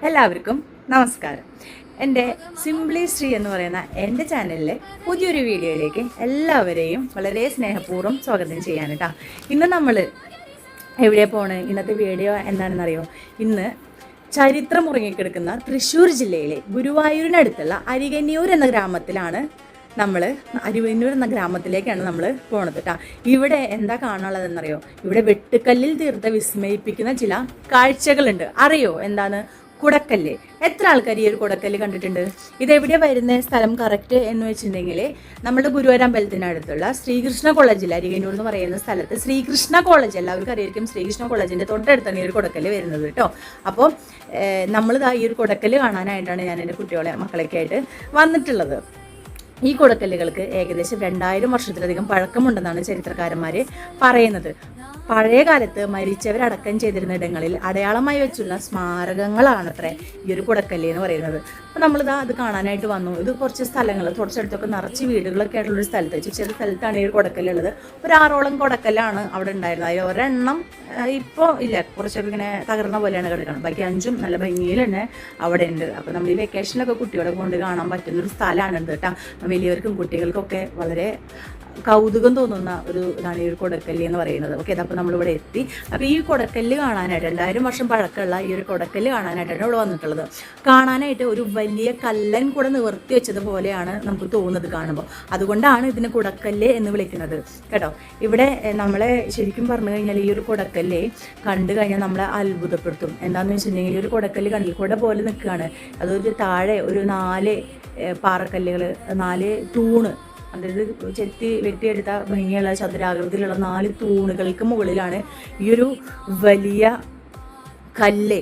എല്ലാവർക്കും നമസ്കാരം. എൻ്റെ സിംപ്ലി ശ്രീ എന്ന് പറയുന്ന എൻ്റെ ചാനലിലെ പുതിയൊരു വീഡിയോയിലേക്ക് എല്ലാവരെയും വളരെ സ്നേഹപൂർവ്വം സ്വാഗതം ചെയ്യാൻ കേട്ടോ. ഇന്ന് നമ്മൾ എവിടെ പോണ്? ഇന്നത്തെ വീഡിയോ എന്താണെന്നറിയോ? ഇന്ന് ചരിത്രം ഉറങ്ങിക്കിടക്കുന്ന തൃശ്ശൂർ ജില്ലയിലെ ഗുരുവായൂരിനടുത്തുള്ള അരികന്നൂർ എന്ന ഗ്രാമത്തിലാണ് അരിവന്നൂർ എന്ന ഗ്രാമത്തിലേക്കാണ് നമ്മൾ പോണത് കേട്ടോ. ഇവിടെ എന്താ കാണാനുള്ളതെന്നറിയോ? ഇവിടെ വെട്ടുകല്ലിൽ തീർത്ത വിസ്മയിപ്പിക്കുന്ന ചില കാഴ്ചകളുണ്ട്. അറിയോ എന്താണ്? കുടക്കല്ല്. എത്ര ആൾക്കാർ ഈ ഒരു കുടക്കല്ല് കണ്ടിട്ടുണ്ട്? ഇതെവിടെ വരുന്ന സ്ഥലം കറക്റ്റ് എന്ന് വെച്ചിട്ടുണ്ടെങ്കിൽ നമ്മുടെ ഗുരുവായൂർ അമ്പലത്തിനടുത്തുള്ള ശ്രീകൃഷ്ണ കോളേജിൽ, അരികന്നൂർ എന്ന് പറയുന്ന സ്ഥലത്ത് ശ്രീകൃഷ്ണ കോളേജ്, എല്ലാവർക്കും അറിയായിരിക്കും, ശ്രീകൃഷ്ണ കോളേജിൻ്റെ തൊട്ടടുത്താണ് ഈ ഒരു കുടക്കല്ല് വരുന്നത് കേട്ടോ. അപ്പോൾ നമ്മളിതാ ഈ ഒരു കുടക്കല്ല് കാണാനായിട്ടാണ് ഞാൻ എൻ്റെ മക്കളൊക്കെ ആയിട്ട് വന്നിട്ടുള്ളത്. ഈ കുടക്കല്ലുകൾക്ക് ഏകദേശം 2000 വർഷത്തിലധികം പഴക്കമുണ്ടെന്നാണ് ചരിത്രകാരന്മാർ പറയുന്നത്. പഴയ കാലത്ത് മരിച്ചവരടക്കം ചെയ്തിരുന്ന ഇടങ്ങളിൽ അടയാളമായി വെച്ചുള്ള സ്മാരകങ്ങളാണത്രേ ഈ ഒരു കുടക്കല്ല് എന്ന് പറയുന്നത്. അപ്പോൾ നമ്മളിതാ അത് കാണാനായിട്ട് വന്നു. ഇത് കുറച്ച് സ്ഥലങ്ങൾ, കുറച്ചടുത്തൊക്കെ നിറച്ച് വീടുകളൊക്കെ ആയിട്ടുള്ളൊരു സ്ഥലത്ത്, ചെറിയ സ്ഥലത്താണ് ഈ ഒരു കുടക്കല്ലുള്ളത്. ഒരു 6ഓളം കുടക്കല്ലാണ് അവിടെ ഉണ്ടായിരുന്നത്. അതിൽ ഒരെണ്ണം ഇപ്പോൾ ഇല്ല, കുറച്ചൊക്കെ ഇങ്ങനെ തകർന്ന പോലെയാണ് കിടക്കുന്നത്. ബാക്കി 5ഉം നല്ല ഭംഗിയിൽ തന്നെ അവിടെ ഉണ്ട്. അപ്പോൾ നമ്മൾ ഈ വെക്കേഷനിലൊക്കെ കുട്ടികളെ കൊണ്ട് കാണാൻ പറ്റുന്നൊരു സ്ഥലമാണ് ഇത് കേട്ടോ. വലിയവർക്കും കുട്ടികൾക്കൊക്കെ വളരെ കൗതുകം തോന്നുന്ന ഒരു ഇതാണ് ഈ ഒരു കുടക്കല്ല് എന്ന് പറയുന്നത്. ഓക്കെ, അപ്പോൾ നമ്മളിവിടെ എത്തി. അപ്പോൾ ഈ കുടക്കല്ല് കാണാനായിട്ട് 2000 വർഷം പഴക്കമുള്ള ഈ ഒരു കുടക്കല്ല് കാണാനായിട്ടാണ് ഇവിടെ വന്നിട്ടുള്ളത്. കാണാനായിട്ട് ഒരു വലിയ കല്ലൻ കൂടെ നിവർത്തി വെച്ചതുപോലെയാണ് നമുക്ക് തോന്നുന്നത് കാണുമ്പോൾ. അതുകൊണ്ടാണ് ഇതിന് കുടക്കല്ല് എന്ന് വിളിക്കുന്നത് കേട്ടോ. ഇവിടെ നമ്മളെ ശരിക്കും പറഞ്ഞു കഴിഞ്ഞാൽ ഈ ഒരു കുടക്കല്ല് കണ്ടു കഴിഞ്ഞാൽ നമ്മളെ അത്ഭുതപ്പെടുത്തും. എന്താണെന്ന് വെച്ചിട്ടുണ്ടെങ്കിൽ ഈ ഒരു കുടക്കല്ല് കണ്ടിൽ കുട പോലെ നിൽക്കുകയാണ്. അതൊരു താഴെ ഒരു 4 പാറക്കല്ലുകൾ, 4 തൂണ്, അതായത് വെട്ടിയെടുത്ത ഭംഗിയുള്ള ചതുരാകൃതിയിലുള്ള 4 തൂണുകൾക്ക് മുകളിലാണ് ഈ ഒരു വലിയ കല്ല്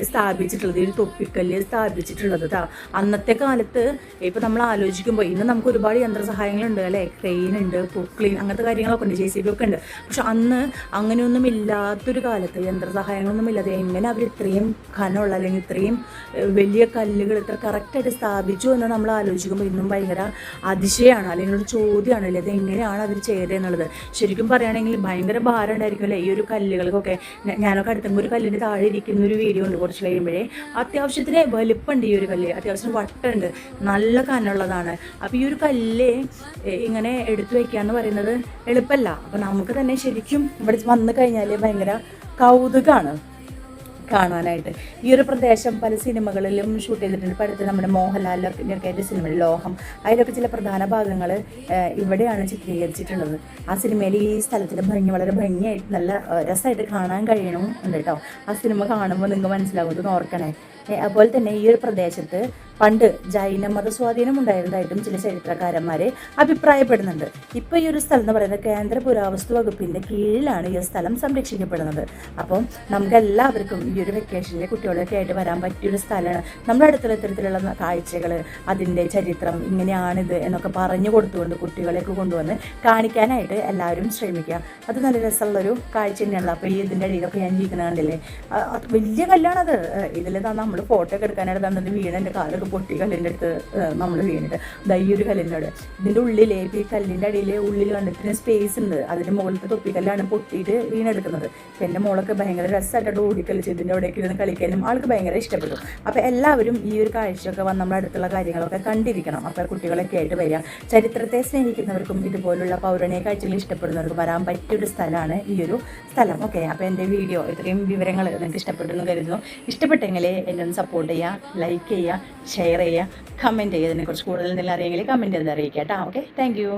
സ്ഥാപിച്ചിട്ടുള്ളത്, ഈ തൊപ്പിക്കല്ല് സ്ഥാപിച്ചിട്ടുള്ളത് കേട്ടോ. അന്നത്തെ കാലത്ത് ഇപ്പം നമ്മൾ ആലോചിക്കുമ്പോൾ ഇന്ന് നമുക്ക് ഒരുപാട് യന്ത്രസഹായങ്ങളുണ്ട് അല്ലേ, ക്രെയിൻ ഉണ്ട്, പൊക്ലീൻ, അങ്ങനത്തെ കാര്യങ്ങളൊക്കെ ഉണ്ട്, JCB ഒക്കെ ഉണ്ട്. പക്ഷെ അന്ന് അങ്ങനെയൊന്നും ഇല്ലാത്തൊരു കാലത്ത്, യന്ത്രസഹായങ്ങളൊന്നും ഇല്ലാതെ എങ്ങനെ അവർ ഇത്രയും ഘനമുള്ള അല്ലെങ്കിൽ ഇത്രയും വലിയ കല്ലുകൾ ഇത്ര കറക്റ്റായിട്ട് സ്ഥാപിച്ചു എന്ന് നമ്മൾ ആലോചിക്കുമ്പോൾ ഇന്നും ഭയങ്കര അതിശയമാണ്, അല്ലെങ്കിൽ ഒരു ചോദ്യമാണ് അല്ലേ, അത് എങ്ങനെയാണ് അവർ ചെയ്തതെന്നുള്ളത്. ശരിക്കും പറയുകയാണെങ്കിൽ ഭയങ്കര ഭാരം ഉണ്ടായിരിക്കും അല്ലേ ഈ ഒരു കല്ലുകൾക്കൊക്കെ. ഞാനൊക്കെ അടുത്തെങ്കിൽ ഒരു കല്ലിൻ്റെ താഴെ ഇരിക്കുന്ന ഒരു ഉണ്ട്, കുറച്ച് കഴിയുമ്പോഴേ അത്യാവശ്യത്തിന് വലുപ്പമുണ്ട് ഈ ഒരു കല്ല്, അത്യാവശ്യം വട്ടുണ്ട്, നല്ല കനമുള്ളതാണ്. അപ്പോൾ ഈ ഒരു കല്ല് ഇങ്ങനെ എടുത്തു വയ്ക്കാന്ന് പറയുന്നത് എളുപ്പമല്ല. അപ്പോൾ നമുക്ക് തന്നെ ശരിക്കും ഇവിടെ വന്നു കഴിഞ്ഞാൽ ഭയങ്കര കൗതുകമാണ് കാണാനായിട്ട്. ഈ ഒരു പ്രദേശം പല സിനിമകളിലും ഷൂട്ട് ചെയ്തിട്ടുണ്ട്. ഇപ്പോൾ അടുത്ത് നമ്മുടെ മോഹൻലാലിലൊക്കെ ആയിട്ട് സിനിമ ലോഹം, അതിലൊക്കെ ചില പ്രധാന ഭാഗങ്ങൾ ഇവിടെയാണ് ചിത്രീകരിച്ചിട്ടുള്ളത്. ആ സിനിമയിൽ ഈ സ്ഥലത്തിൻ്റെ ഭംഗി വളരെ ഭംഗിയായിട്ട് നല്ല രസമായിട്ട് കാണാൻ കഴിയണമെന്നുണ്ട് കേട്ടോ. ആ സിനിമ കാണുമ്പോൾ നിങ്ങൾക്ക് മനസ്സിലാകും, ഇതൊന്ന് ഓർക്കണേ. അതുപോലെ തന്നെ ഈ ഒരു പ്രദേശത്ത് പണ്ട് ജൈനമത സ്വാധീനം ഉണ്ടായിരുന്നതായിട്ടും ചില ചരിത്രകാരന്മാർ അഭിപ്രായപ്പെടുന്നുണ്ട്. ഇപ്പോൾ ഈ ഒരു സ്ഥലം എന്ന് പറയുന്നത് കേന്ദ്ര പുരാവസ്തു വകുപ്പിൻ്റെ കീഴിലാണ് ഈ സ്ഥലം സംരക്ഷിക്കപ്പെടുന്നത്. അപ്പം നമുക്ക് എല്ലാവർക്കും ഈ ഒരു വെക്കേഷനിൽ കുട്ടികളൊക്കെ ആയിട്ട് വരാൻ പറ്റിയൊരു സ്ഥലമാണ്. നമ്മുടെ അടുത്തുള്ള ഇത്തരത്തിലുള്ള കാഴ്ചകൾ, അതിൻ്റെ ചരിത്രം ഇങ്ങനെയാണിത് എന്നൊക്കെ പറഞ്ഞു കൊടുത്തുകൊണ്ട് കുട്ടികളെയൊക്കെ കൊണ്ടുവന്ന് കാണിക്കാനായിട്ട് എല്ലാവരും ശ്രമിക്കുക. അത് നല്ല രസമുള്ളൊരു കാഴ്ച തന്നെയാണല്ലോ. അപ്പോൾ ഈ ഇതിൻ്റെ അടിയിലൊക്കെ ഞാൻ ജീവിക്കുന്നത് കണ്ടില്ലേ, വലിയ കല്ലാണത്. ഇതിൽ നമ്മൾ ഫോട്ടോ ഒക്കെ എടുക്കാനായിട്ട് തന്നെ വീണെൻ്റെ കാലൊക്കെ പൊട്ടി കല്ലിൻ്റെ അടുത്ത് നമ്മൾ വീണിട്ട് ഈ ഒരു കല്ലിനോട് ഇതിൻ്റെ ഉള്ളിലെ ഈ കല്ലിൻ്റെ അടിയിൽ ഉള്ളിൽ കണ്ടിട്ട് സ്പേസ് ഉണ്ട്. അതിൻ്റെ മുകളിലത്തെ തൊപ്പിക്കല്ലാണ് പൊട്ടിയിട്ട് വീണെടുക്കുന്നത്. അപ്പം എൻ്റെ മോളൊക്കെ ഭയങ്കര രസമായിട്ട് ഓടിക്കളിച്ച് ഇതിൻ്റെ അവിടേക്ക് ഇരുന്ന് കളിക്കാനും ആൾക്ക് ഭയങ്കര ഇഷ്ടപ്പെട്ടു. അപ്പോൾ എല്ലാവരും ഈ ഒരു കാഴ്ചയൊക്കെ വന്ന് നമ്മുടെ അടുത്തുള്ള കാര്യങ്ങളൊക്കെ കണ്ടിരിക്കണം. അപ്പോൾ കുട്ടികളൊക്കെ ആയിട്ട് വരിക. ചരിത്രത്തെ സ്നേഹിക്കുന്നവർക്കും ഇതുപോലുള്ള പൗരാണിക കാഴ്ചകൾ ഇഷ്ടപ്പെടുന്നവർക്കും വരാൻ പറ്റിയൊരു സ്ഥലമാണ് ഈ ഒരു സ്ഥലം. ഓക്കെ, അപ്പോൾ എൻ്റെ വീഡിയോ ഇത്രയും വിവരങ്ങൾ നിങ്ങൾക്ക് ഇഷ്ടപ്പെട്ടെന്ന് കരുതുന്നു. ഇഷ്ടപ്പെട്ടെങ്കിൽ എന്നെ ഒന്ന് സപ്പോർട്ട് ചെയ്യുക, ലൈക്ക് ചെയ്യുക, ഷെയർ ചെയ്യുക, കമൻറ്റ് ചെയ്യുക. ഇതിനെക്കുറിച്ച് കൂടുതൽ എന്തെങ്കിലും അറിയെങ്കിൽ കമൻറ്റ് ചെയ്ത് അറിയിക്കാം കേട്ടോ. Okay, thank you.